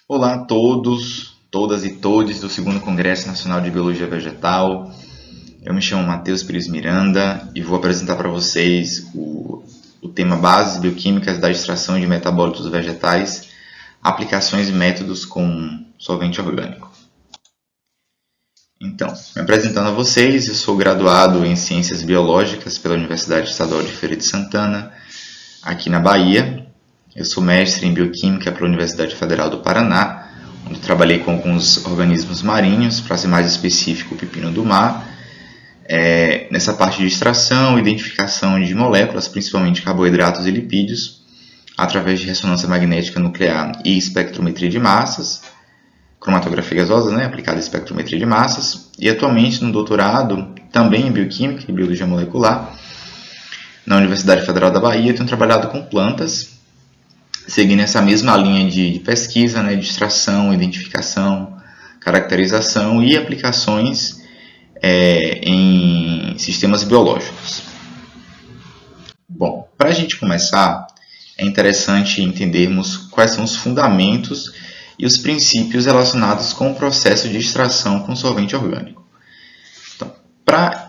Olá a todos, todas e todes do segundo Congresso Nacional de Biologia Vegetal. Eu me chamo Matheus Pires Miranda e vou apresentar para vocês o tema Bases Bioquímicas da Extração de Metabólitos Vegetais, Aplicações e Métodos com Solvente Orgânico. Então, me apresentando a vocês, eu sou graduado em Ciências Biológicas pela Universidade Estadual de Feira de Santana, aqui na Bahia. Eu sou mestre em Bioquímica pela Universidade Federal do Paraná, onde trabalhei com alguns organismos marinhos, para ser mais específico, o pepino do mar, nessa parte de extração e identificação de moléculas, principalmente carboidratos e lipídios, através de ressonância magnética nuclear e espectrometria de massas, cromatografia gasosa, aplicada à espectrometria de massas, e atualmente no doutorado, também em Bioquímica e Biologia Molecular, na Universidade Federal da Bahia, tenho trabalhado com plantas, seguindo essa mesma linha de pesquisa, de extração, identificação, caracterização e aplicações em sistemas biológicos. Bom, para a gente começar, é interessante entendermos quais são os fundamentos e os princípios relacionados com o processo de extração com solvente orgânico. Então, para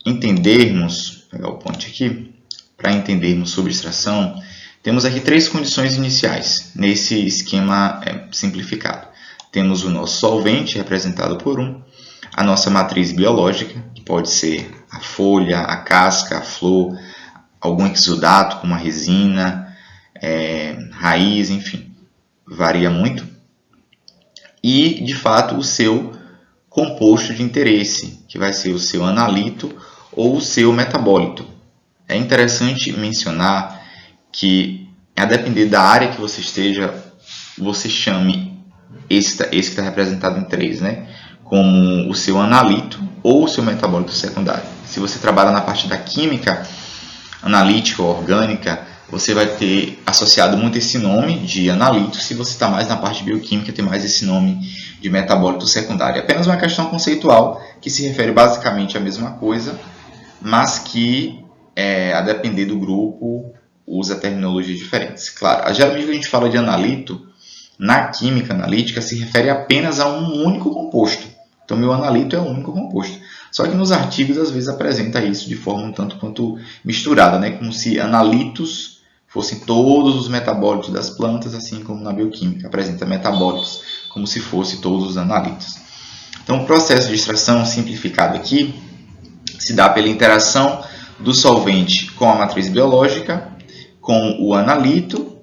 entendermos, vou pegar o ponto aqui, para entendermos sobre extração, temos aqui três condições iniciais, nesse esquema simplificado. Temos o nosso solvente, representado por a nossa matriz biológica, que pode ser a folha, a casca, a flor, algum exudato, como a resina, raiz, enfim, varia muito. E, de fato, o seu composto de interesse, que vai ser o seu analito ou o seu metabólito. É interessante mencionar que, a depender da área que você esteja, você chame esse que está representado em 3, como o seu analito ou o seu metabólito secundário. Se você trabalha na parte da química analítica ou orgânica, você vai ter associado muito esse nome de analito. Se você está mais na parte bioquímica, tem mais esse nome de metabólito secundário. É apenas uma questão conceitual que se refere basicamente à mesma coisa, mas que, a depender do grupo, usa terminologias diferentes. Claro, geralmente quando a gente fala de analito, na química analítica se refere apenas a um único composto. Então, meu analito é um único composto. Só que nos artigos, às vezes, apresenta isso de forma um tanto quanto misturada, como se analitos fossem todos os metabólitos das plantas, assim como na bioquímica apresenta metabólitos como se fossem todos os analitos. Então, o processo de extração simplificado aqui se dá pela interação do solvente com a matriz biológica, com o analito,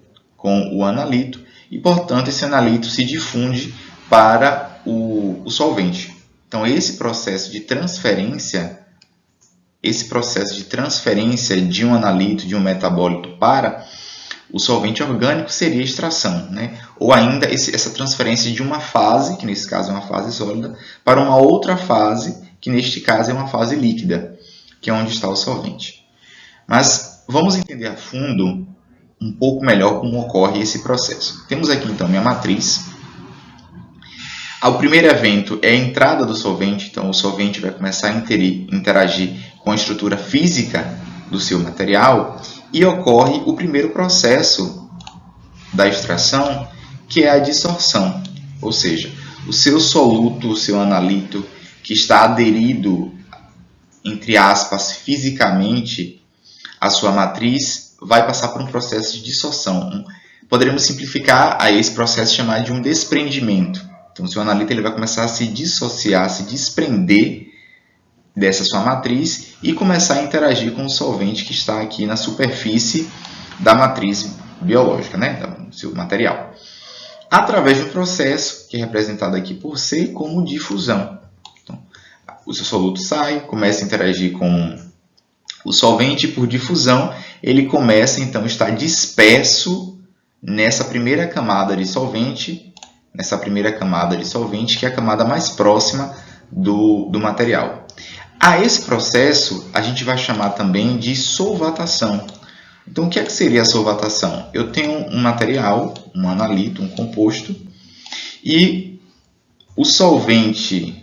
e, portanto, esse analito se difunde para o solvente. Então, esse processo de transferência de um analito, de um metabólito para o solvente orgânico seria a extração, ou ainda essa transferência de uma fase, que nesse caso é uma fase sólida, para uma outra fase, que neste caso é uma fase líquida, que é onde está o solvente. Mas vamos entender a fundo um pouco melhor como ocorre esse processo. Temos aqui então minha matriz. O primeiro evento é a entrada do solvente, então o solvente vai começar a interagir com a estrutura física do seu material e ocorre o primeiro processo da extração, que é a dissorção, ou seja, o seu soluto, o seu analito, que está aderido, entre aspas, fisicamente à sua matriz, vai passar por um processo de dissorção. Poderíamos simplificar a esse processo chamar de um desprendimento. Então, o seu analito ele vai começar a se dissociar, a se desprender dessa sua matriz e começar a interagir com o solvente que está aqui na superfície da matriz biológica, do seu material. Através de um processo que é representado aqui por C como difusão. Então, o seu soluto sai, começa a interagir com o solvente, por difusão, ele começa então a estar disperso nessa primeira camada de solvente, que é a camada mais próxima do material. A esse processo a gente vai chamar também de solvatação. Então, o que seria a solvatação? Eu tenho um material, um analito, um composto, e o solvente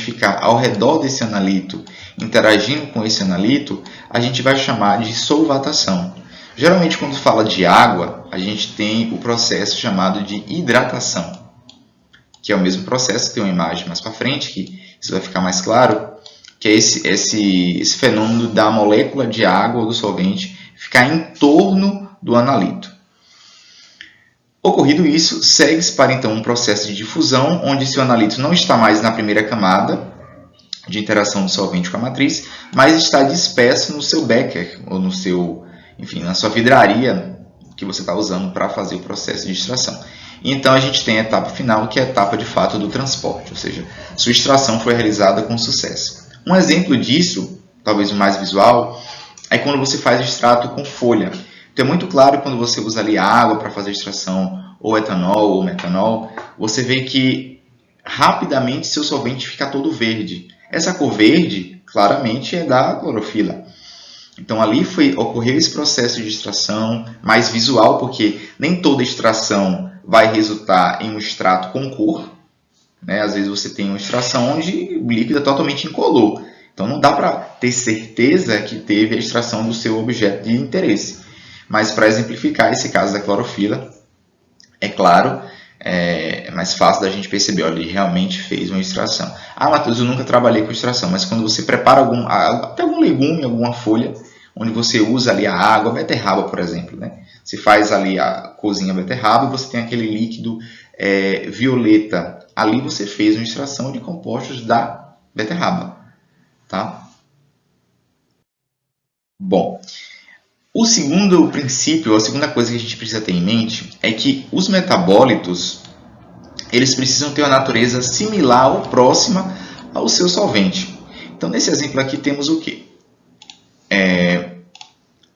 ficar ao redor desse analito, interagindo com esse analito, a gente vai chamar de solvatação. Geralmente, quando fala de água, a gente tem o processo chamado de hidratação, que é o mesmo processo, tem uma imagem mais para frente, que isso vai ficar mais claro, que é esse fenômeno da molécula de água ou do solvente ficar em torno do analito. Ocorrido isso, segue-se para então um processo de difusão, onde esse analito não está mais na primeira camada de interação do solvente com a matriz, mas está disperso no seu becker, ou no seu, enfim, na sua vidraria que você está usando para fazer o processo de extração. E então a gente tem a etapa final, que é a etapa de fato do transporte, ou seja, sua extração foi realizada com sucesso. Um exemplo disso, talvez o mais visual, é quando você faz o extrato com folha. Então é muito claro quando você usa ali água para fazer a extração, ou etanol ou metanol, você vê que rapidamente seu solvente fica todo verde. Essa cor verde, claramente, é da clorofila. Então ali ocorreu esse processo de extração mais visual, porque nem toda extração vai resultar em um extrato com cor. Né? Às vezes você tem uma extração onde o líquido é totalmente incolor. Então não dá para ter certeza que teve a extração do seu objeto de interesse. Mas para exemplificar esse caso da clorofila, é claro, é mais fácil da gente perceber, olha, ele realmente fez uma extração. Ah, Matheus, eu nunca trabalhei com extração, mas quando você prepara até algum legume, alguma folha, onde você usa ali a água, a beterraba, por exemplo, né? Você faz ali cozinha a beterraba e você tem aquele líquido violeta. Ali você fez uma extração de compostos da beterraba, tá? Bom, o segundo princípio, a segunda coisa que a gente precisa ter em mente é que os metabólitos, eles precisam ter uma natureza similar ou próxima ao seu solvente. Então, nesse exemplo aqui, temos o quê?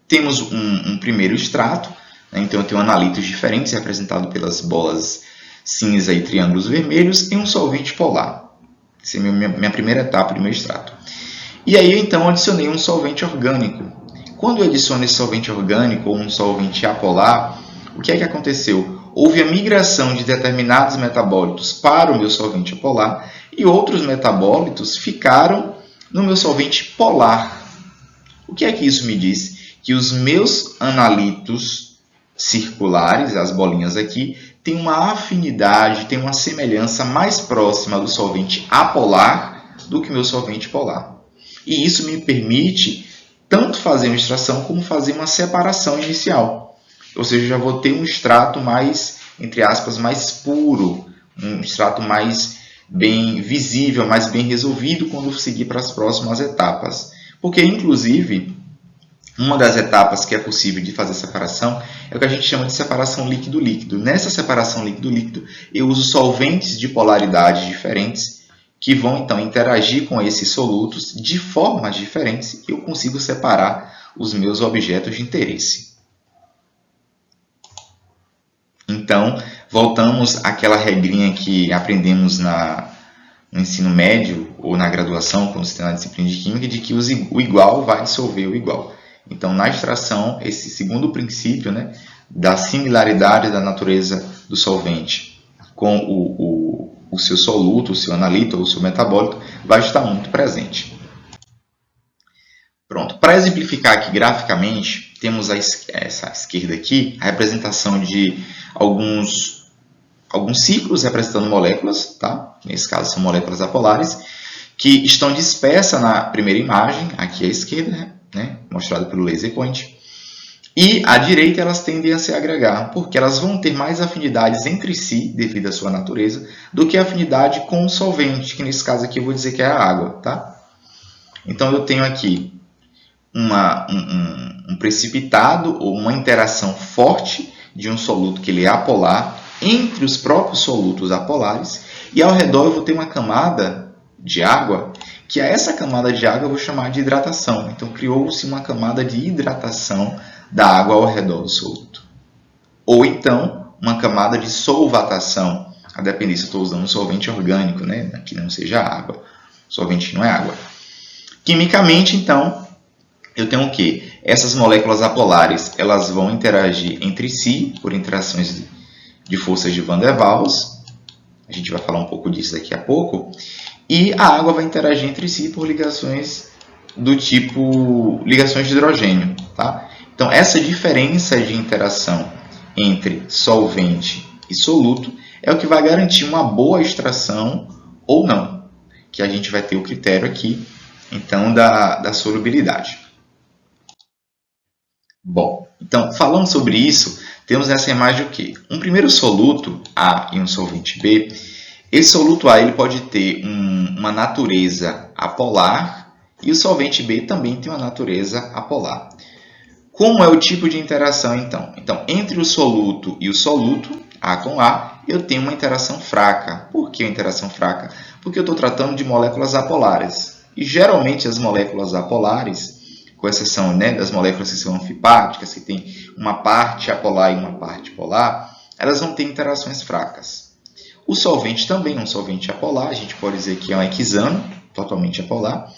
Temos um primeiro extrato, né? Então eu tenho analitos diferentes, representados pelas bolas cinza e triângulos vermelhos, e um solvente polar. Essa é a minha primeira etapa do meu extrato. E aí, então, adicionei um solvente orgânico. Quando eu adiciono esse solvente orgânico ou um solvente apolar, o que é que aconteceu? Houve a migração de determinados metabólitos para o meu solvente apolar e outros metabólitos ficaram no meu solvente polar. O que é que isso me diz? Que os meus analitos circulares, as bolinhas aqui, têm uma afinidade, têm uma semelhança mais próxima do solvente apolar do que o meu solvente polar. E isso me permite tanto fazer uma extração como fazer uma separação inicial. Ou seja, já vou ter um extrato mais, entre aspas, mais puro, um extrato mais bem visível, mais bem resolvido quando eu seguir para as próximas etapas. Porque, inclusive, uma das etapas que é possível de fazer separação é o que a gente chama de separação líquido-líquido. Nessa separação líquido-líquido, eu uso solventes de polaridades diferentes que vão, então, interagir com esses solutos de formas diferentes e eu consigo separar os meus objetos de interesse. Então, voltamos àquela regrinha que aprendemos no ensino médio ou na graduação, quando você tem na disciplina de Química, de que o igual vai dissolver o igual. Então, na extração, esse segundo princípio, né, da similaridade da natureza do solvente com o seu soluto, o seu analito ou o seu metabólito, vai estar muito presente. Pronto. Para exemplificar aqui graficamente, temos essa esquerda aqui, a representação de alguns ciclos representando moléculas, tá? Nesse caso são moléculas apolares, que estão dispersas na primeira imagem, aqui à esquerda, né? Mostrado pelo laser point. E à direita elas tendem a se agregar, porque elas vão ter mais afinidades entre si, devido à sua natureza, do que afinidade com o solvente, que nesse caso aqui eu vou dizer que é a água. Tá? Então eu tenho aqui um precipitado ou uma interação forte de um soluto que ele é apolar entre os próprios solutos apolares, e ao redor eu vou ter uma camada de água, que a essa camada de água eu vou chamar de hidratação. Então criou-se uma camada de hidratação da água ao redor do soluto. Ou então, uma camada de solvatação, a depender se eu estou usando um solvente orgânico, né? Que não seja água. Solvente não é água. Quimicamente, então, eu tenho o quê? Essas moléculas apolares, elas vão interagir entre si por interações de forças de Van der Waals. A gente vai falar um pouco disso daqui a pouco. E a água vai interagir entre si por ligações do tipo ligações de hidrogênio, tá? Então, essa diferença de interação entre solvente e soluto é o que vai garantir uma boa extração ou não, que a gente vai ter o critério aqui, então, da solubilidade. Bom, então, falando sobre isso, temos nessa imagem o quê? Um primeiro soluto, A, e um solvente B. Esse soluto A ele pode ter uma natureza apolar e o solvente B também tem uma natureza apolar. Como é o tipo de interação, então? Então, entre o soluto e o soluto, A com A, eu tenho uma interação fraca. Por que uma interação fraca? Porque eu estou tratando de moléculas apolares. E, geralmente, as moléculas apolares, com exceção, né, das moléculas que são anfipáticas, que tem uma parte apolar e uma parte polar, elas vão ter interações fracas. O solvente também é um solvente apolar, a gente pode dizer que é um hexano, totalmente apolar.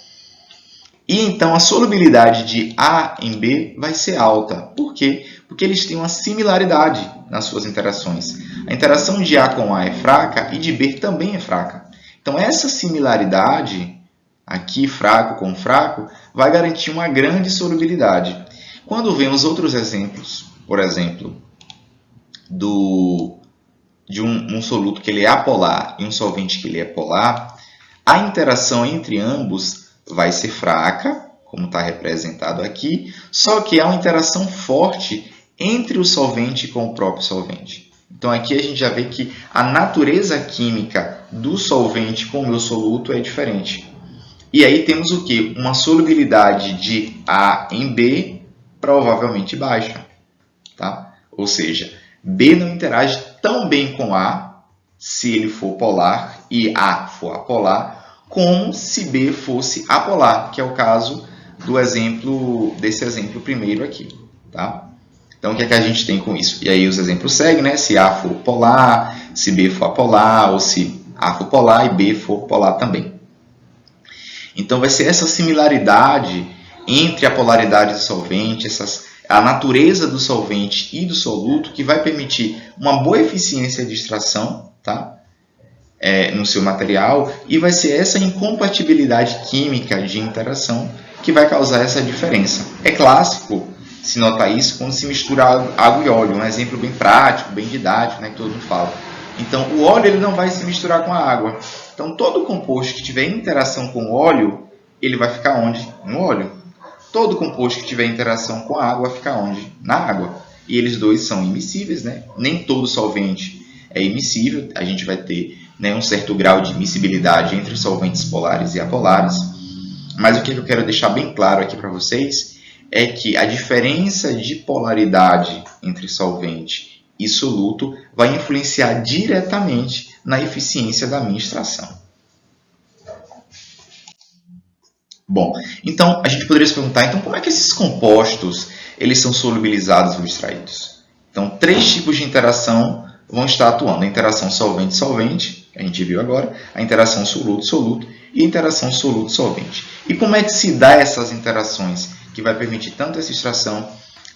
E então a solubilidade de A em B vai ser alta. Por quê? Porque eles têm uma similaridade nas suas interações. A interação de A com A é fraca e de B também é fraca. Então essa similaridade, aqui fraco com fraco, vai garantir uma grande solubilidade. Quando vemos outros exemplos, por exemplo, de um soluto que ele é apolar e um solvente que ele é polar, a interação entre ambos vai ser fraca, como está representado aqui, só que há uma interação forte entre o solvente com o próprio solvente. Então, aqui a gente já vê que a natureza química do solvente com o meu soluto é diferente. E aí temos o quê? Uma solubilidade de A em B provavelmente baixa. Tá? Ou seja, B não interage tão bem com A, se ele for polar, e A for apolar, como se B fosse apolar, que é o caso desse exemplo primeiro aqui. Tá? Então, o que é que a gente tem com isso? E aí os exemplos seguem, né? Se A for polar, se B for apolar, ou se A for polar e B for polar também. Então, vai ser essa similaridade entre a polaridade do solvente, a natureza do solvente e do soluto, que vai permitir uma boa eficiência de extração, tá? No seu material, e vai ser essa incompatibilidade química de interação que vai causar essa diferença. É clássico se notar isso quando se mistura água e óleo, um exemplo bem prático, bem didático, né, que todo mundo fala. Então, o óleo ele não vai se misturar com a água. Então, todo composto que tiver interação com o óleo, ele vai ficar onde? No óleo. Todo composto que tiver interação com a água vai ficar onde? Na água. E eles dois são immiscíveis, né? Nem todo solvente é immiscível. A gente vai ter, né, um certo grau de miscibilidade entre os solventes polares e apolares. Mas o que eu quero deixar bem claro aqui para vocês é que a diferença de polaridade entre solvente e soluto vai influenciar diretamente na eficiência da minha extração. Bom, então a gente poderia se perguntar, então, como é que esses compostos eles são solubilizados ou extraídos? Então, 3 tipos de interação vão estar atuando. A interação solvente-solvente, que a gente viu agora, a interação soluto-soluto e a interação soluto-solvente. E como é que se dá essas interações que vai permitir tanto essa extração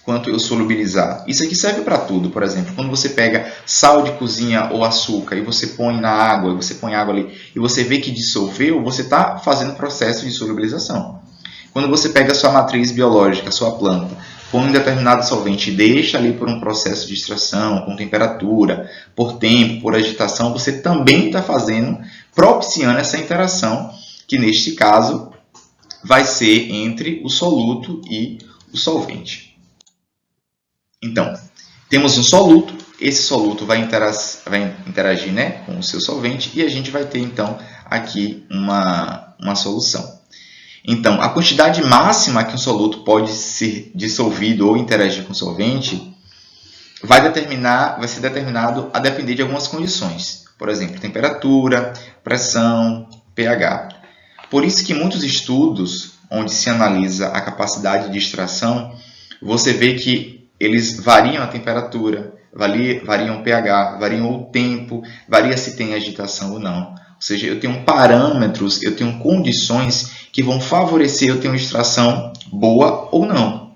quanto eu solubilizar? Isso aqui serve para tudo. Por exemplo, quando você pega sal de cozinha ou açúcar e você põe na água, você põe água ali e você vê que dissolveu, você está fazendo processo de solubilização. Quando você pega a sua matriz biológica, a sua planta, põe um determinado solvente e deixa ali por um processo de extração, com temperatura, por tempo, por agitação, você também está propiciando essa interação, que neste caso vai ser entre o soluto e o solvente. Então, temos um soluto, esse soluto vai interagir, né, com o seu solvente e a gente vai ter então aqui uma solução. Então, a quantidade máxima que um soluto pode ser dissolvido ou interagir com o solvente vai ser determinado a depender de algumas condições. Por exemplo, temperatura, pressão, pH. Por isso que muitos estudos onde se analisa a capacidade de extração, você vê que eles variam a temperatura, variam o pH, variam o tempo, varia se tem agitação ou não. Ou seja, eu tenho parâmetros, eu tenho condições que vão favorecer eu ter uma extração boa ou não.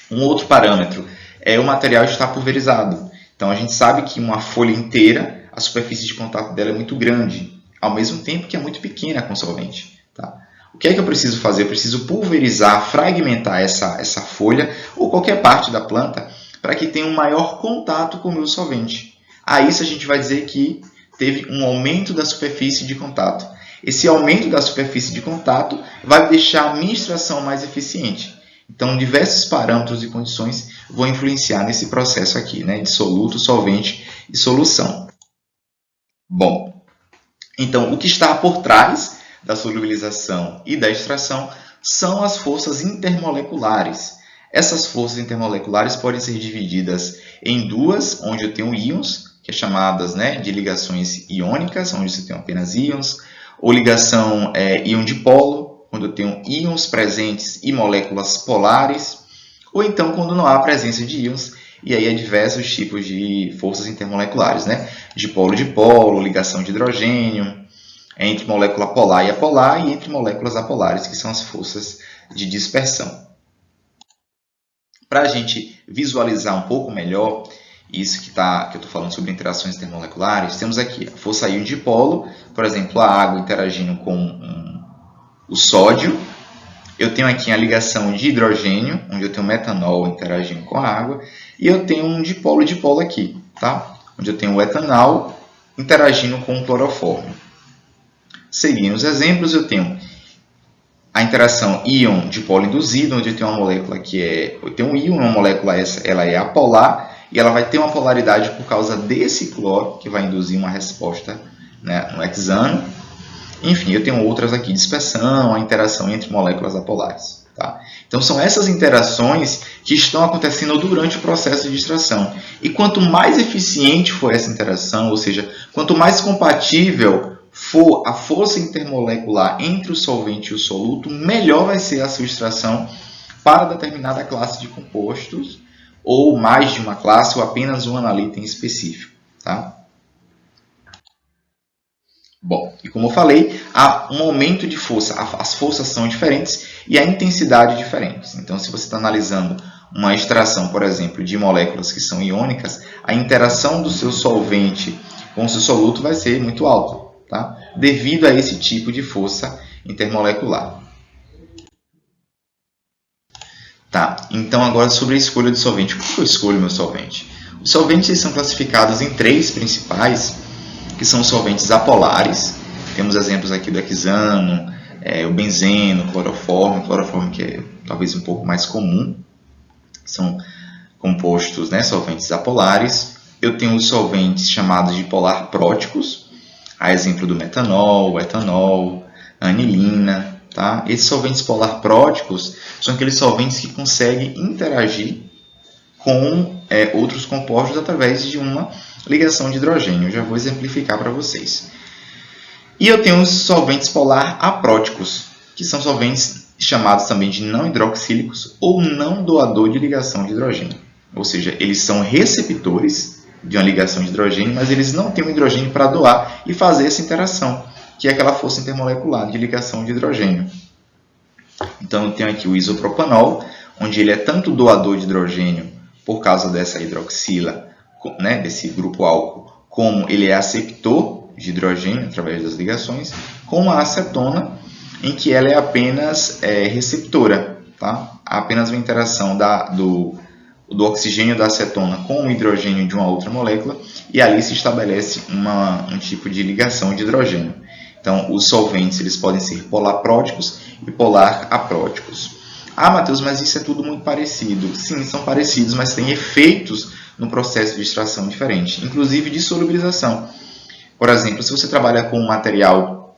Um outro parâmetro é o material estar pulverizado. Então, a gente sabe que uma folha inteira, a superfície de contato dela é muito grande, ao mesmo tempo que é muito pequena com o solvente. Tá? O que é que eu preciso fazer? Eu preciso pulverizar, fragmentar essa folha ou qualquer parte da planta para que tenha um maior contato com o meu solvente. A isso a gente vai dizer que teve um aumento da superfície de contato. Esse aumento da superfície de contato vai deixar a minha extração mais eficiente. Então, diversos parâmetros e condições vão influenciar nesse processo aqui, né, de soluto, solvente e solução. Bom, então o que está por trás da solubilização e da extração são as forças intermoleculares. Essas forças intermoleculares podem ser divididas em duas, onde eu tenho íons, que é chamadas, né, de ligações iônicas, onde você tem apenas íons, ou ligação íon-dipolo, quando eu tenho íons presentes e moléculas polares, ou então quando não há presença de íons, e aí há diversos tipos de forças intermoleculares, né? Dipolo-dipolo, ligação de hidrogênio, entre molécula polar e apolar, e entre moléculas apolares, que são as forças de dispersão. Para a gente visualizar um pouco melhor isso que eu estou falando sobre interações intermoleculares, temos aqui a força íon-dipolo, por exemplo, a água interagindo com o sódio. Eu tenho aqui a ligação de hidrogênio, onde eu tenho metanol interagindo com a água, e eu tenho um dipolo-dipolo aqui, tá? Onde eu tenho o etanol interagindo com o clorofórmio. Seguindo os exemplos, eu tenho a interação íon-dipolo induzido, onde eu tenho uma molécula eu tenho um íon, uma molécula ela é apolar, e ela vai ter uma polaridade por causa desse cloro, que vai induzir uma resposta, né, no hexano. Enfim, eu tenho outras aqui, dispersão, a interação entre moléculas apolares. Tá? Então, são essas interações que estão acontecendo durante o processo de extração. E quanto mais eficiente for essa interação, ou seja, quanto mais compatível for a força intermolecular entre o solvente e o soluto, melhor vai ser a sua extração para determinada classe de compostos, ou mais de uma classe, ou apenas um analito em específico. Tá? Bom, e como eu falei, há um aumento de força, as forças são diferentes e a intensidade diferente. Então, se você está analisando uma extração, por exemplo, de moléculas que são iônicas, a interação do seu solvente com o seu soluto vai ser muito alta, tá? Devido a esse tipo de força intermolecular. Tá, então agora sobre a escolha de solvente. Como eu escolho meu solvente? Os solventes são classificados em três principais, que são solventes apolares. Temos exemplos aqui do hexano, o benzeno, o clorofórmio que é talvez um pouco mais comum. São compostos, né, solventes apolares. Eu tenho os solventes chamados de polar próticos, a exemplo do metanol, etanol, anilina. Tá? Esses solventes polar próticos são aqueles solventes que conseguem interagir com outros compostos através de uma ligação de hidrogênio. Eu já vou exemplificar para vocês. E eu tenho os solventes polar apróticos, que são solventes chamados também de não hidroxílicos ou não doador de ligação de hidrogênio. Ou seja, eles são receptores de uma ligação de hidrogênio, mas eles não têm o hidrogênio para doar e fazer essa interação, que é aquela força intermolecular de ligação de hidrogênio. Então, eu tenho aqui o isopropanol, onde ele é tanto doador de hidrogênio por causa dessa hidroxila, né, desse grupo álcool, como ele é aceptor de hidrogênio através das ligações, com a acetona, em que ela é apenas receptora. Tá? Há apenas uma interação do oxigênio da acetona com o hidrogênio de uma outra molécula, e ali se estabelece um tipo de ligação de hidrogênio. Então, os solventes eles podem ser polar próticos e polar apróticos. Ah, Matheus, mas isso é tudo muito parecido. Sim, são parecidos, mas têm efeitos no processo de extração diferente, inclusive de solubilização. Por exemplo, se você trabalha com um material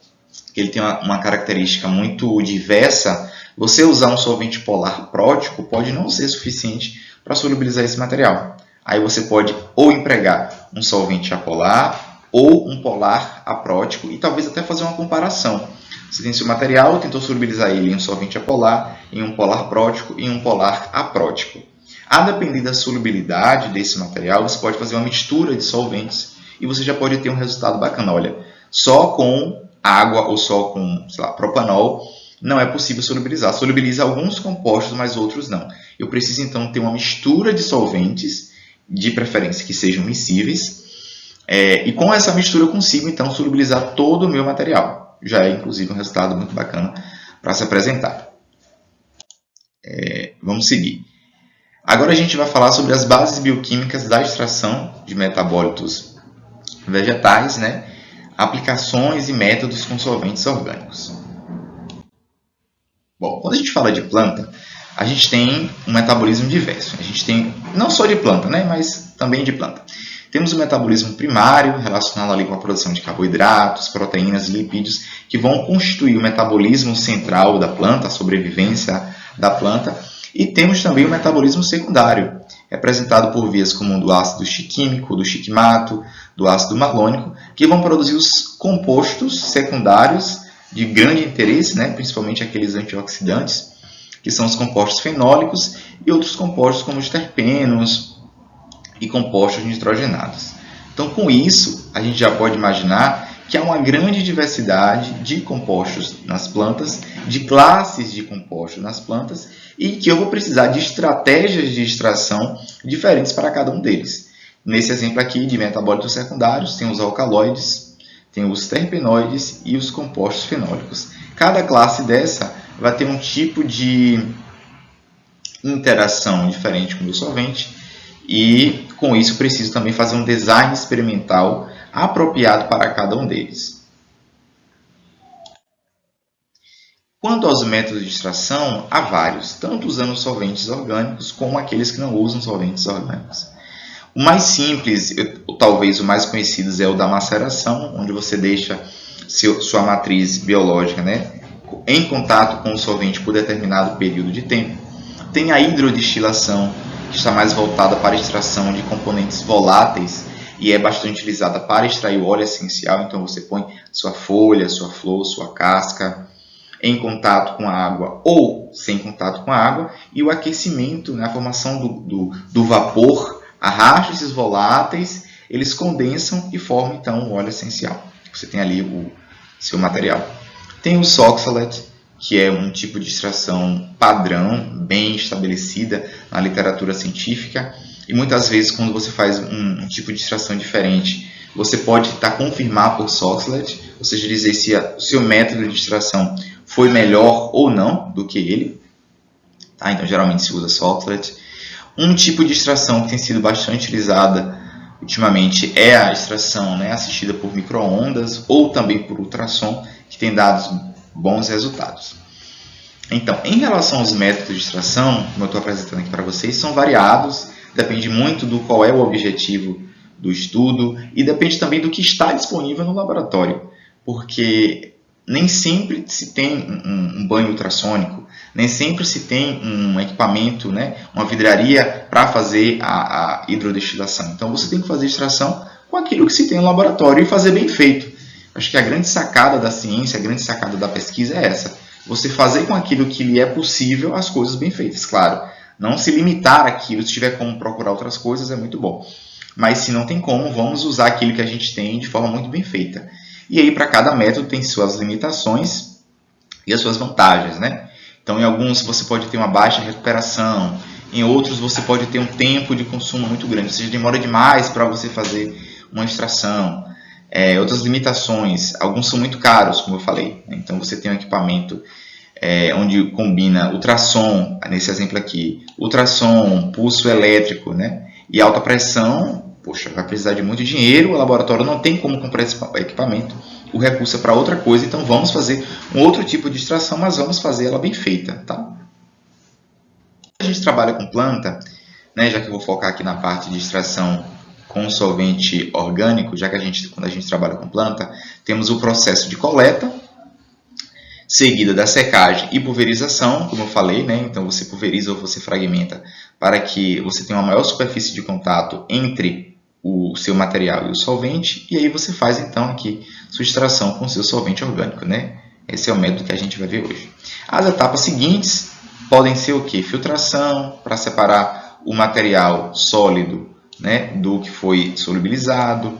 que ele tem uma característica muito diversa, você usar um solvente polar prótico pode não ser suficiente para solubilizar esse material. Aí você pode ou empregar um solvente apolar ou um polar aprótico e talvez até fazer uma comparação. Você tem seu material, tentou solubilizar ele em um solvente apolar, em um polar prótico e em um polar aprótico. A depender da solubilidade desse material, você pode fazer uma mistura de solventes e você já pode ter um resultado bacana. Olha, só com água ou só com, sei lá, propanol não é possível solubilizar. Solubiliza alguns compostos, mas outros não. Eu preciso então ter uma mistura de solventes, de preferência que sejam miscíveis, e com essa mistura eu consigo então solubilizar todo o meu material. Já é inclusive um resultado muito bacana para se apresentar. Vamos seguir. Agora a gente vai falar sobre as bases bioquímicas da extração de metabólitos vegetais, né? Aplicações e métodos com solventes orgânicos. Bom, quando a gente fala de planta, a gente tem um metabolismo diverso. A gente tem, não só de planta, né? Mas também de planta. Temos o metabolismo primário, relacionado ali com a produção de carboidratos, proteínas e lipídios, que vão constituir o metabolismo central da planta, a sobrevivência da planta. E temos também o metabolismo secundário, representado por vias como do ácido xiquímico, do xiquemato, do ácido malônico, que vão produzir os compostos secundários de grande interesse, né? Principalmente aqueles antioxidantes, que são os compostos fenólicos e outros compostos como os terpenos e compostos nitrogenados. Então, com isso, a gente já pode imaginar que há uma grande diversidade de compostos nas plantas, de classes de compostos nas plantas, e que eu vou precisar de estratégias de extração diferentes para cada um deles. Nesse exemplo aqui de metabólitos secundários, tem os alcaloides, tem os terpenoides e os compostos fenólicos. Cada classe dessa vai ter um tipo de interação diferente com o solvente, e com isso preciso também fazer um design experimental apropriado para cada um deles. Quanto aos métodos de extração, há vários, tanto usando solventes orgânicos como aqueles que não usam solventes orgânicos. O mais simples, talvez o mais conhecido, é o da maceração, onde você deixa sua matriz biológica, né, em contato com o solvente por determinado período de tempo. Tem a hidrodestilação, que está mais voltada para a extração de componentes voláteis e é bastante utilizada para extrair o óleo essencial. Então você põe sua folha, sua flor, sua casca em contato com a água ou sem contato com a água, e o aquecimento, né, a formação do vapor arrasta esses voláteis, eles condensam e formam então o óleo essencial. Você tem ali o seu material. Tem o Soxhlet, que é um tipo de extração padrão, bem estabelecida na literatura científica, e muitas vezes quando você faz um tipo de extração diferente, você pode confirmar por Soxhlet, ou seja, dizer se o seu método de extração foi melhor ou não do que ele. Tá? Então geralmente se usa Soxhlet. Um tipo de extração que tem sido bastante utilizada ultimamente é a extração, né, assistida por micro-ondas ou também por ultrassom, que tem dado bons resultados. Então, em relação aos métodos de extração, como eu estou apresentando aqui para vocês, são variados, depende muito do qual é o objetivo do estudo e depende também do que está disponível no laboratório, porque nem sempre se tem um banho ultrassônico, nem sempre se tem um equipamento, né, uma vidraria para fazer a hidrodestilação. Então, você tem que fazer extração com aquilo que se tem no laboratório e fazer bem feito. Acho que a grande sacada da ciência, a grande sacada da pesquisa é essa. Você fazer com aquilo que lhe é possível as coisas bem feitas. Claro, não se limitar àquilo. Se tiver como procurar outras coisas, é muito bom. Mas se não tem como, vamos usar aquilo que a gente tem de forma muito bem feita. E aí, para cada método, tem suas limitações e as suas vantagens, né? Então, em alguns você pode ter uma baixa recuperação. Em outros, você pode ter um tempo de consumo muito grande. Ou seja, demora demais para você fazer uma extração. Outras limitações, alguns são muito caros, como eu falei. Então, você tem um equipamento onde combina ultrassom, nesse exemplo aqui, ultrassom, pulso elétrico, né? E alta pressão, poxa, vai precisar de muito dinheiro, o laboratório não tem como comprar esse equipamento, o recurso é para outra coisa, então vamos fazer um outro tipo de extração, mas vamos fazer ela bem feita, tá? A gente trabalha com planta, né, já que eu vou focar aqui na parte de extração com solvente orgânico, já que quando a gente trabalha com planta, temos o processo de coleta, seguida da secagem e pulverização, como eu falei, né? Então você pulveriza ou você fragmenta para que você tenha uma maior superfície de contato entre o seu material e o solvente, e aí você faz então aqui sua extração com o seu solvente orgânico, né? Esse é o método que a gente vai ver hoje. As etapas seguintes podem ser o quê? Filtração, para separar o material sólido, né, do que foi solubilizado,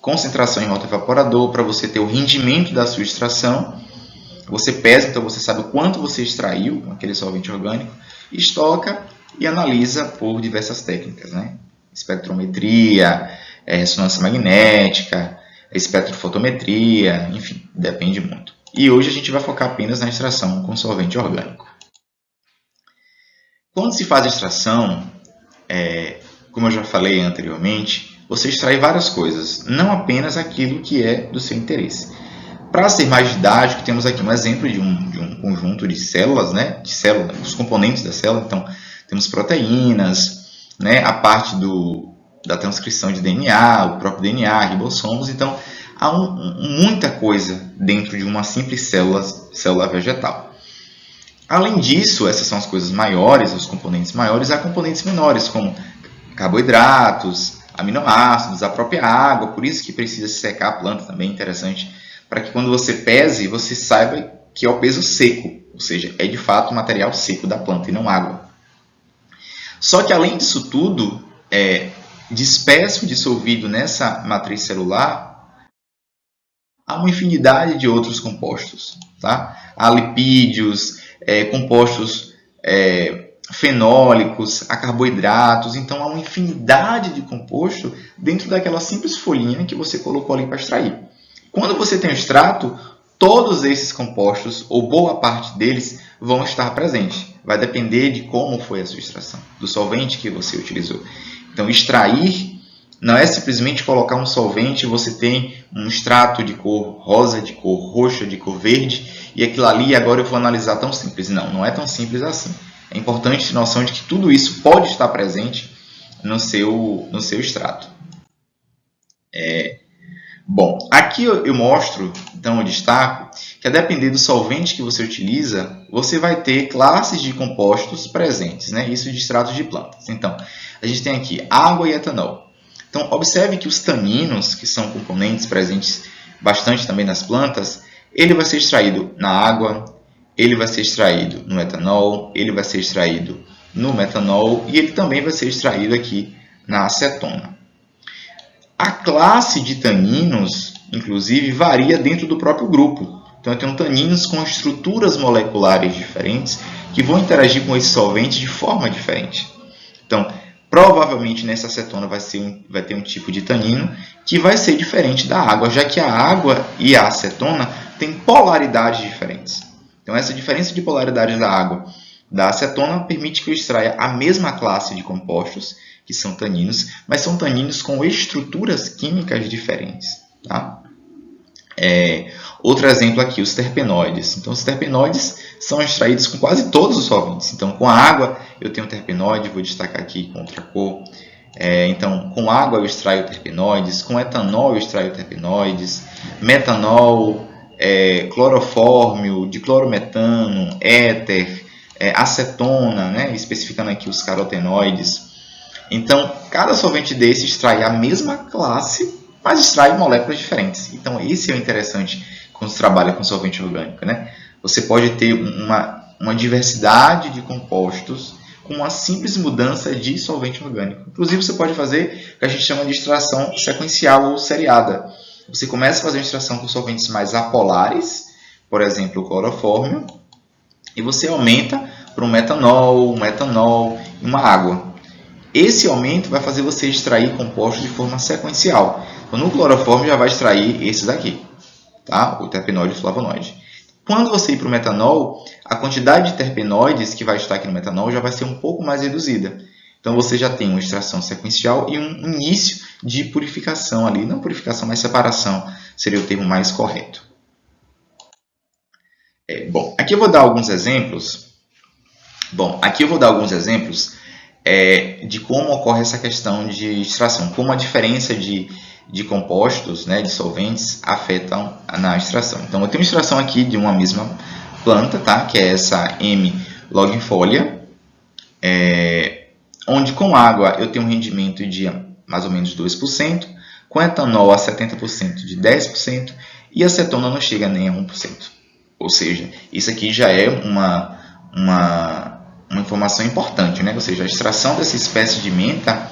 concentração em rotoevaporador, para você ter o rendimento da sua extração. Você pesa, então você sabe o quanto você extraiu com aquele solvente orgânico, estoca e analisa por diversas técnicas, né? Espectrometria, ressonância magnética, espectrofotometria, enfim, depende muito. E hoje a gente vai focar apenas na extração com solvente orgânico. Quando se faz a extração, como eu já falei anteriormente, você extrai várias coisas, não apenas aquilo que é do seu interesse. Para ser mais didático, temos aqui um exemplo de um conjunto de células, né? Os componentes da célula. Então, temos proteínas, né? A parte da transcrição de DNA, o próprio DNA, ribossomos. Então, há muita coisa dentro de uma simples célula vegetal. Além disso, essas são as coisas maiores, os componentes maiores, há componentes menores, como carboidratos, aminoácidos, a própria água. Por isso que precisa se secar a planta também, interessante, para que quando você pese, você saiba que é o peso seco, ou seja, é de fato o material seco da planta e não água. Só que além disso tudo, disperso, dissolvido nessa matriz celular, há uma infinidade de outros compostos. Tá? Há lipídios, compostos fenólicos, há carboidratos, então há uma infinidade de composto dentro daquela simples folhinha que você colocou ali para extrair. Quando você tem o extrato, todos esses compostos, ou boa parte deles, vão estar presentes. Vai depender de como foi a sua extração, do solvente que você utilizou. Então, extrair não é simplesmente colocar um solvente e você tem um extrato de cor rosa, de cor roxa, de cor verde, e aquilo ali agora eu vou analisar tão simples. Não, não é tão simples assim. É importante ter noção de que tudo isso pode estar presente no seu extrato. Bom, aqui eu mostro, então eu destaco, que a depender do solvente que você utiliza, você vai ter classes de compostos presentes, né? Isso de extratos de plantas. Então, a gente tem aqui água e etanol. Então, observe que os taninos, que são componentes presentes bastante também nas plantas, ele vai ser extraído na água, ele vai ser extraído no etanol, ele vai ser extraído no metanol e ele também vai ser extraído aqui na acetona. A classe de taninos, inclusive, varia dentro do próprio grupo. Então, eu tenho taninos com estruturas moleculares diferentes que vão interagir com esse solvente de forma diferente. Então, provavelmente nessa acetona vai ter um tipo de tanino que vai ser diferente da água, já que a água e a acetona têm polaridades diferentes. Então, essa diferença de polaridade da água da acetona permite que eu extraia a mesma classe de compostos, que são taninos, mas são taninos com estruturas químicas diferentes. Tá? Outro exemplo aqui, os terpenoides. Então, os terpenoides são extraídos com quase todos os solventes. Então, com a água eu tenho terpenoide, vou destacar aqui com outra cor. Então, com água eu extraio terpenoides, com etanol eu extraio terpenoides, metanol, clorofórmio, diclorometano, éter, acetona, né? Especificando aqui os carotenoides. Então, cada solvente desse extrai a mesma classe, mas extrai moléculas diferentes. Então, esse é o interessante quando se trabalha com solvente orgânico, né? Você pode ter uma diversidade de compostos com uma simples mudança de solvente orgânico. Inclusive, você pode fazer o que a gente chama de extração sequencial ou seriada. Você começa a fazer uma extração com solventes mais apolares, por exemplo, o clorofórmio, e você aumenta para um metanol, um etanol e uma água. Esse aumento vai fazer você extrair compostos de forma sequencial. Então, no clorofórmio já vai extrair esses aqui, tá? O terpenoide e o flavonoide. Quando você ir para o metanol, a quantidade de terpenoides que vai estar aqui no metanol já vai ser um pouco mais reduzida. Então, você já tem uma extração sequencial e um início de purificação ali. Não purificação, mas separação seria o termo mais correto. Bom, aqui eu vou dar alguns exemplos. De como ocorre essa questão de extração, como a diferença de compostos, né, de solventes, afetam na extração. Então, eu tenho uma extração aqui de uma mesma planta, tá? Que é essa M. longifolia, onde com água eu tenho um rendimento de mais ou menos 2%, com etanol a 70% de 10%, e acetona não chega nem a 1%. Ou seja, isso aqui já é uma informação importante, né? Ou seja, a extração dessa espécie de menta,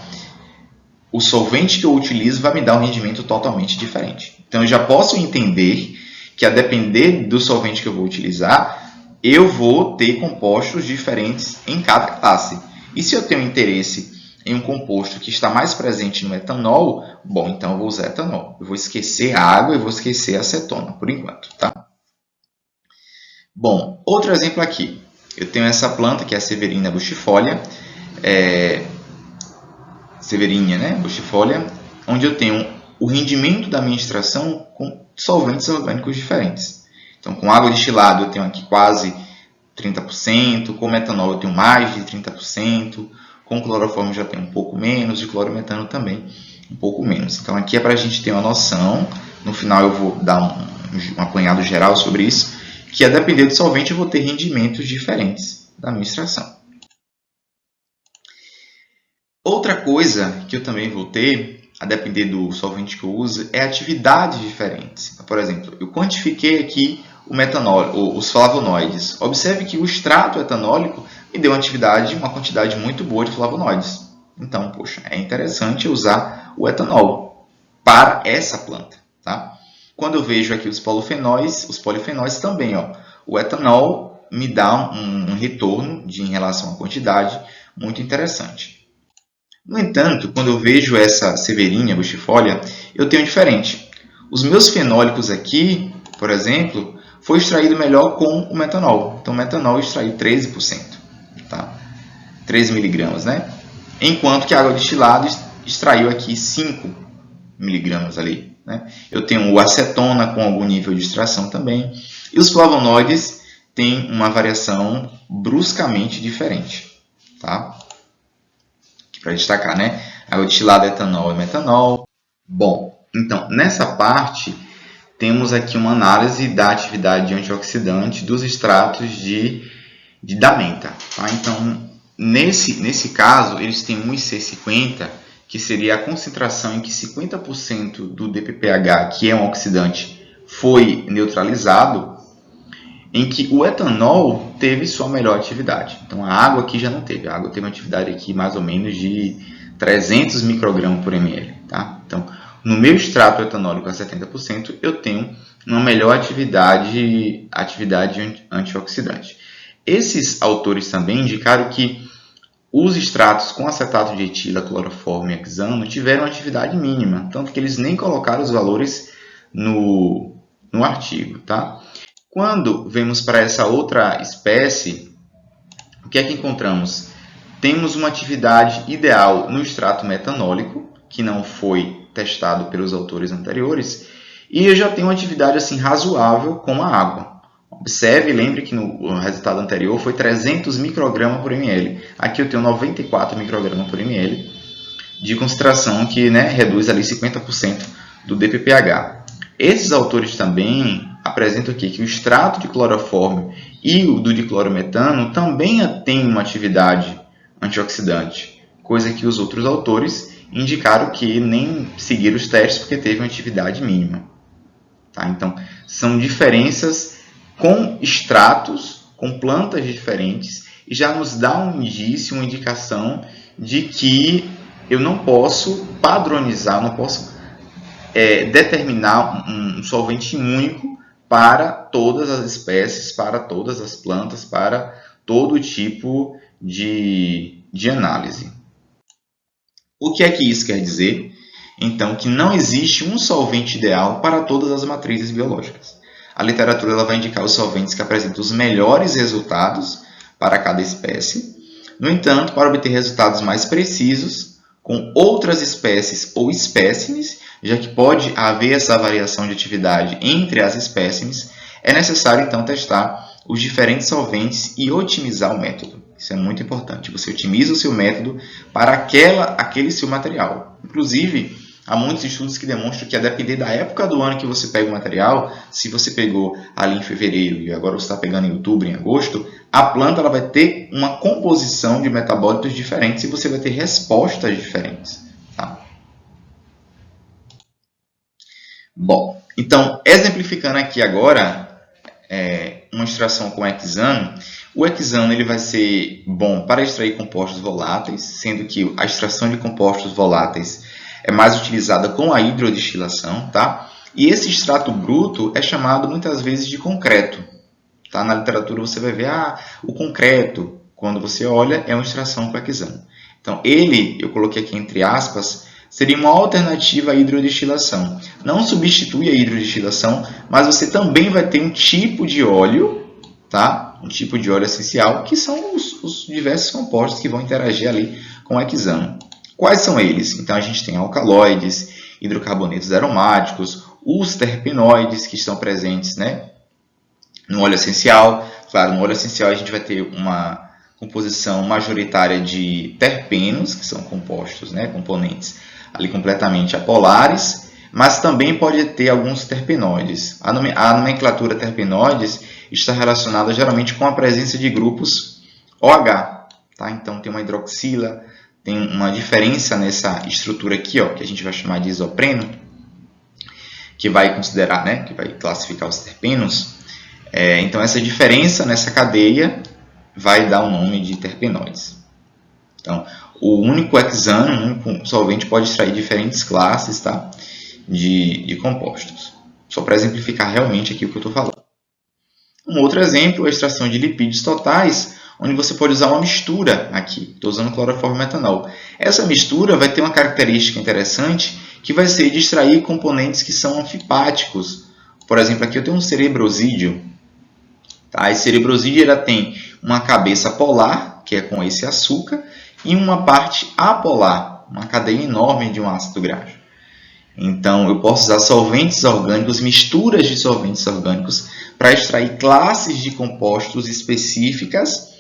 o solvente que eu utilizo vai me dar um rendimento totalmente diferente. Então, eu já posso entender que, a depender do solvente que eu vou utilizar, eu vou ter compostos diferentes em cada classe. E se eu tenho interesse em um composto que está mais presente no etanol, bom, então eu vou usar etanol. Eu vou esquecer a água e vou esquecer a acetona, por enquanto, tá? Bom, outro exemplo aqui. Eu tenho essa planta que é a Severina buxifolia, buxifolia, onde eu tenho o rendimento da minha extração com solventes orgânicos diferentes. Então, com água destilada eu tenho aqui quase 30%, com metanol eu tenho mais de 30%, com cloroformo já tenho um pouco menos, de clorometano também um pouco menos. Então, aqui é para a gente ter uma noção, no final eu vou dar um apanhado geral sobre isso, que a depender do solvente eu vou ter rendimentos diferentes da minha extração. Outra coisa que eu também vou ter, a depender do solvente que eu uso, é atividades diferentes. Então, por exemplo, eu quantifiquei aqui o metanol, os flavonoides. Observe que o extrato etanólico me deu uma quantidade muito boa de flavonoides. Então, poxa, é interessante usar o etanol para essa planta. Tá? Quando eu vejo aqui os polifenóis também, o etanol me dá um retorno em relação à quantidade muito interessante. No entanto, quando eu vejo essa Severina buxifolia, eu tenho diferente. Os meus fenólicos aqui, por exemplo, foi extraído melhor com o metanol. Então, o metanol eu extraí 13%, tá? 13 miligramas, né? Enquanto que a água destilada extraiu aqui 5 miligramas ali, né? Eu tenho o acetona com algum nível de extração também. E os flavonoides têm uma variação bruscamente diferente, tá? Para destacar, né? Água destilada, etanol e metanol. Bom, então, nessa parte, temos aqui uma análise da atividade antioxidante dos extratos da menta. Tá? Então, nesse caso, eles têm um IC50, que seria a concentração em que 50% do DPPH, que é um oxidante, foi neutralizado, em que o etanol teve sua melhor atividade. Então, a água aqui já não teve. A água teve uma atividade aqui mais ou menos de 300 microgramas por ml. Tá? Então, no meu extrato etanólico a 70%, eu tenho uma melhor atividade antioxidante. Esses autores também indicaram que os extratos com acetato de etila, cloroformo e hexano tiveram atividade mínima, tanto que eles nem colocaram os valores no artigo. Tá? Quando vemos para essa outra espécie, o que é que encontramos? Temos uma atividade ideal no extrato metanólico, que não foi testado pelos autores anteriores, e eu já tenho uma atividade assim, razoável com a água. Observe e lembre que no resultado anterior foi 300 microgramas por ml. Aqui eu tenho 94 microgramas por ml de concentração, que reduz ali 50% do DPPH. Esses autores também apresentam aqui que o extrato de cloroformo e o do diclorometano também têm uma atividade antioxidante, coisa que os outros autores indicaram que nem seguiram os testes porque teve uma atividade mínima. Tá? Então, são diferenças com extratos, com plantas diferentes, e já nos dá um indício, uma indicação de que eu não posso padronizar, não posso determinar um solvente único para todas as espécies, para todas as plantas, para todo tipo de análise. O que é que isso quer dizer? Então, que não existe um solvente ideal para todas as matrizes biológicas. A literatura ela vai indicar os solventes que apresentam os melhores resultados para cada espécie. No entanto, para obter resultados mais precisos, com outras espécies ou espécimes, já que pode haver essa variação de atividade entre as espécimes, é necessário, então, testar os diferentes solventes e otimizar o método. Isso é muito importante. Você otimiza o seu método para aquele seu material. Inclusive, há muitos estudos que demonstram que, a depender da época do ano que você pega o material, se você pegou ali em fevereiro e agora você está pegando em outubro, em agosto, a planta ela vai ter uma composição de metabólitos diferentes e você vai ter respostas diferentes. Tá? Bom, então, exemplificando aqui agora uma extração com hexano, o hexano ele vai ser bom para extrair compostos voláteis, sendo que a extração de compostos voláteis é mais utilizada com a hidrodestilação, tá? E esse extrato bruto é chamado muitas vezes de concreto. Tá? Na literatura você vai ver o concreto, quando você olha, é uma extração com hexano. Então, eu coloquei aqui entre aspas, seria uma alternativa à hidrodestilação. Não substitui a hidrodestilação, mas você também vai ter um tipo de óleo tá? Um tipo de óleo essencial, que são os diversos compostos que vão interagir ali com o hexano. Quais são eles? Então, a gente tem alcaloides, hidrocarbonetos aromáticos, os terpenoides, que estão presentes, né, no óleo essencial. Claro, no óleo essencial a gente vai ter uma composição majoritária de terpenos, que são compostos, né, componentes ali completamente apolares, mas também pode ter alguns terpenoides. A nomenclatura terpenoides está relacionada geralmente com a presença de grupos OH. Tá? Então tem uma hidroxila, tem uma diferença nessa estrutura aqui, ó, que a gente vai chamar de isopreno, que vai considerar, né, que vai classificar os terpenos. Então essa diferença nessa cadeia vai dar o nome de terpenoides. Então, o único hexano, o único solvente pode extrair diferentes classes, tá, de compostos. Só para exemplificar realmente aqui o que eu estou falando. Um outro exemplo é a extração de lipídios totais, onde você pode usar uma mistura aqui. Estou usando cloroformo metanol. Essa mistura vai ter uma característica interessante, que vai ser de extrair componentes que são anfipáticos. Por exemplo, aqui eu tenho um cerebrosídeo. Tá? Esse cerebrosídeo ela tem uma cabeça polar, que é com esse açúcar, e uma parte apolar, uma cadeia enorme de um ácido graxo. Então, eu posso usar solventes orgânicos, misturas de solventes orgânicos, para extrair classes de compostos específicas,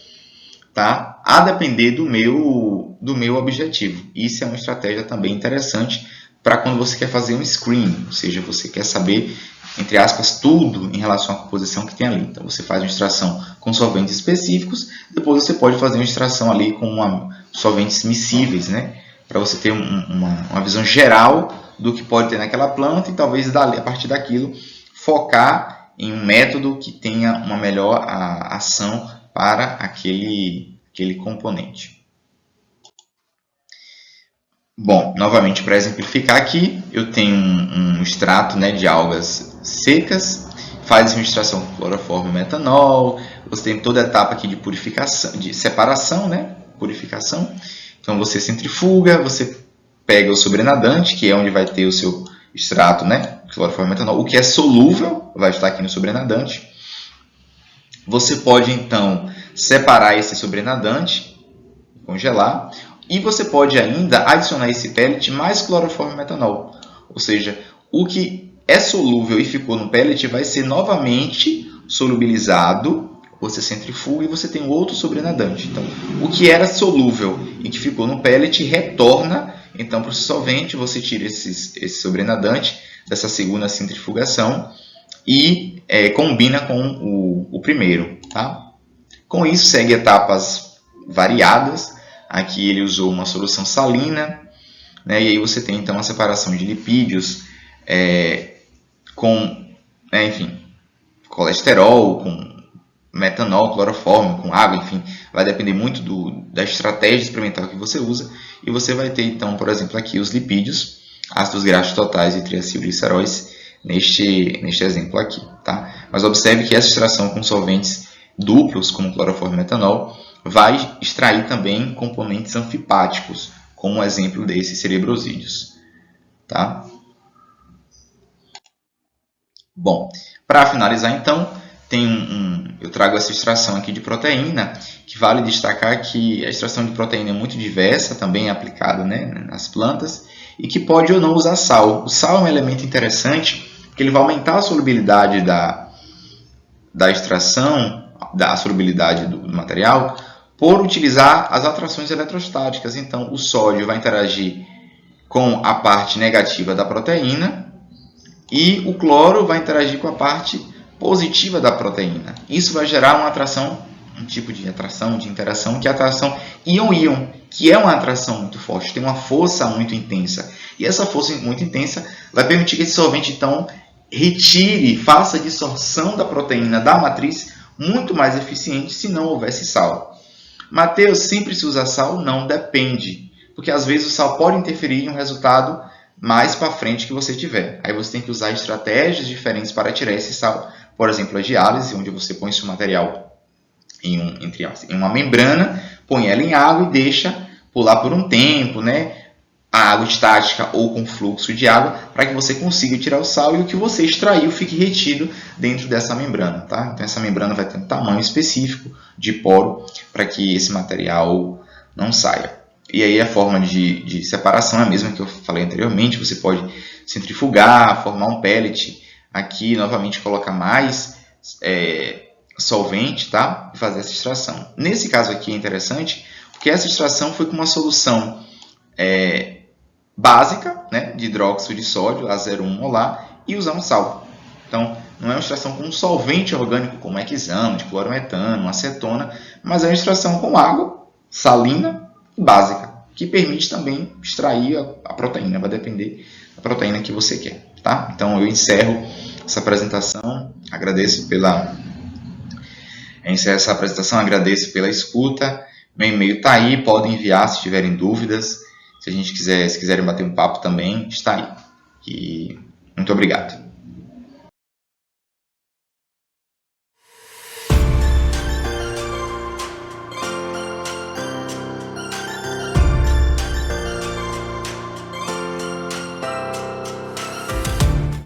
tá? A depender do meu objetivo. Isso é uma estratégia também interessante para quando você quer fazer um screening, ou seja, você quer saber, entre aspas, tudo em relação à composição que tem ali. Então, você faz uma extração com solventes específicos, depois você pode fazer uma extração ali com solventes miscíveis, né? Para você ter uma visão geral do que pode ter naquela planta e talvez a partir daquilo focar em um método que tenha uma melhor ação para aquele componente. Bom, novamente para exemplificar aqui, eu tenho um extrato, né, de algas secas, faz uma extração com cloroformo e metanol, você tem toda a etapa aqui de purificação, de separação, né, purificação. Então você centrifuga, você pega o sobrenadante, que é onde vai ter o seu extrato, né, cloroformo e metanol. O que é solúvel vai estar aqui no sobrenadante. Você pode então separar esse sobrenadante, congelar, e você pode ainda adicionar esse pellet mais cloroformo e metanol. Ou seja, o que é solúvel e ficou no pellet vai ser novamente solubilizado, você centrifuga e você tem um outro sobrenadante. Então, o que era solúvel e que ficou no pellet retorna então para o solvente, você tira esse sobrenadante dessa segunda centrifugação e combina com o primeiro. Tá? Com isso, segue etapas variadas. Aqui ele usou uma solução salina, né? E aí você tem então a separação de lipídios com, enfim, colesterol, com metanol, cloroformo, com água, enfim, vai depender muito da estratégia experimental que você usa. E você vai ter então, por exemplo, aqui os lipídios, ácidos graxos totais e triacilgliceróis neste exemplo aqui. Tá? Mas observe que essa extração com solventes duplos, como cloroformo e metanol, vai extrair também componentes anfipáticos, como o exemplo desses cerebrosídeos. Tá? Bom, para finalizar então, eu trago essa extração aqui de proteína, que vale destacar que a extração de proteína é muito diversa, também é aplicada, né, nas plantas, e que pode ou não usar sal. O sal é um elemento interessante, porque ele vai aumentar a solubilidade da extração, da solubilidade do material, por utilizar as atrações eletrostáticas. Então, o sódio vai interagir com a parte negativa da proteína e o cloro vai interagir com a parte positiva da proteína. Isso vai gerar uma atração, um tipo de atração, de interação, que é a atração íon-íon, que é uma atração muito forte, tem uma força muito intensa. E essa força muito intensa vai permitir que esse solvente, então, faça a dissorção da proteína da matriz muito mais eficiente se não houvesse sal. Mateus, sempre se usa sal? Não, depende. Porque às vezes o sal pode interferir em um resultado mais para frente que você tiver. Aí você tem que usar estratégias diferentes para tirar esse sal. Por exemplo, a diálise, onde você põe seu material em uma membrana, põe ela em água e deixa pular por um tempo, né? a água estática ou com fluxo de água, para que você consiga tirar o sal e o que você extraiu fique retido dentro dessa membrana. Tá? Então essa membrana vai ter um tamanho específico de poro para que esse material não saia. E aí a forma de separação é a mesma que eu falei anteriormente. Você pode centrifugar, formar um pellet. Aqui novamente colocar mais solvente, tá? E fazer essa extração. Nesse caso aqui é interessante porque essa extração foi com uma solução básica, né, de hidróxido de sódio, A01 molar, e usar um sal. Então, não é uma extração com um solvente orgânico como hexano, de clorometano, acetona, mas é uma extração com água salina e básica, que permite também extrair a proteína, vai depender da proteína que você quer. Tá? Então, eu encerro essa apresentação, agradeço pela escuta. Meu e-mail está aí, podem enviar se tiverem dúvidas. Se quiserem bater um papo também, está aí. E muito obrigado.